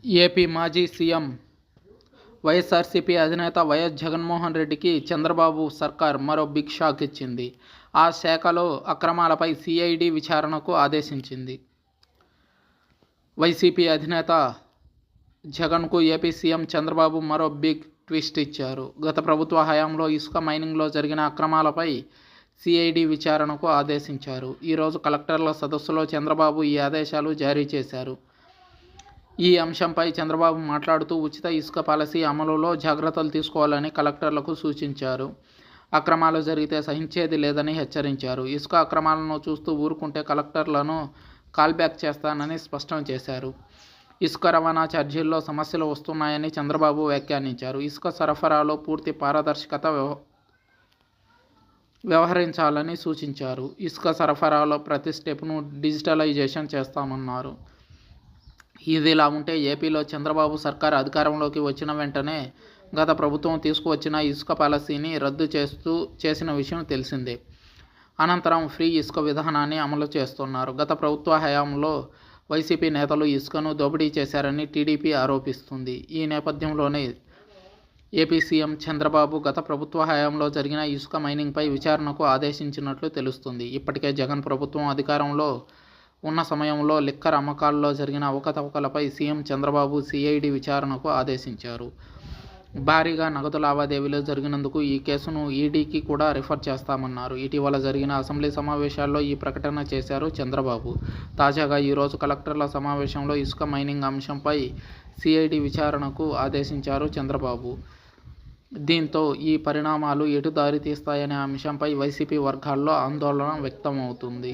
AP మాజీ CM YSRCP అధినేత YS Jaganmohan రెడ్డికి చంద్రబాబు సర్కార్ మరో బిగ్ షాక్ ఇచ్చింది. ఆ శాఖలో అక్రమాలపై సిఐడి విచారణకు ఆదేశించింది. వైసీపీ అధినేత జగన్కు ఏపీ సీఎం చంద్రబాబు మరో బిగ్ ట్విస్ట్ ఇచ్చారు. గత ప్రభుత్వ హయాంలో ఇసుక మైనింగ్లో జరిగిన అక్రమాలపై సిఐడి విచారణకు ఆదేశించారు. ఈరోజు కలెక్టర్ల సదస్సులో చంద్రబాబు ఈ ఆదేశాలు జారీ చేశారు. ఈ అంశంపై చంద్రబాబు మాట్లాడుతూ ఉచిత ఇసుక పాలసీ అమలులో జాగ్రత్తలు తీసుకోవాలని కలెక్టర్లకు సూచించారు. అక్రమాలు జరిగితే సహించేది లేదని హెచ్చరించారు. ఇసుక అక్రమాలను చూస్తూ ఊరుకుంటే కలెక్టర్లను కాల్బ్యాక్ చేస్తానని స్పష్టం చేశారు. ఇసుక రవాణా ఛార్జీల్లో సమస్యలు వస్తున్నాయని చంద్రబాబు వ్యాఖ్యానించారు. ఇసుక సరఫరాలో పూర్తి పారదర్శకత వ్యవహరించాలని సూచించారు. ఇసుక సరఫరాలో ప్రతి స్టెప్ను డిజిటలైజేషన్ చేస్తామన్నారు. ఇదిలా ఉంటే ఏపీలో చంద్రబాబు సర్కార్ అధికారంలోకి వచ్చిన వెంటనే గత ప్రభుత్వం తీసుకువచ్చిన ఇసుక పాలసీని రద్దు చేసిన విషయం తెలిసిందే. అనంతరం ఫ్రీ ఇసుక విధానాన్ని అమలు చేస్తున్నారు. గత ప్రభుత్వ హయాంలో వైసీపీ నేతలు ఇసుకను దోపిడీ చేశారని టీడీపీ ఆరోపిస్తుంది. ఈ నేపథ్యంలోనే ఏపీ సీఎం చంద్రబాబు గత ప్రభుత్వ హయాంలో జరిగిన ఇసుక మైనింగ్పై విచారణకు ఆదేశించినట్లు తెలుస్తుంది. ఇప్పటికే జగన్ ప్రభుత్వం అధికారంలో ఉన్న సమయంలో లిక్కర్ అమ్మకాల్లో జరిగిన అవకతవకలపై సీఎం చంద్రబాబు సిఐడి విచారణకు ఆదేశించారు. భారీగా నగదు లావాదేవీలు జరిగినందుకు ఈ కేసును ఈడీకి కూడా రిఫర్ చేస్తామన్నారు. ఇటీవల జరిగిన అసెంబ్లీ సమావేశాల్లో ఈ ప్రకటన చేశారు చంద్రబాబు. తాజాగా ఈరోజు కలెక్టర్ల సమావేశంలో ఇసుక మైనింగ్ అంశంపై సిఐడి విచారణకు ఆదేశించారు చంద్రబాబు. దీంతో ఈ పరిణామాలు ఎటు దారి తీస్తాయనే అంశంపై వైసీపీ వర్గాల్లో ఆందోళన వ్యక్తమవుతుంది.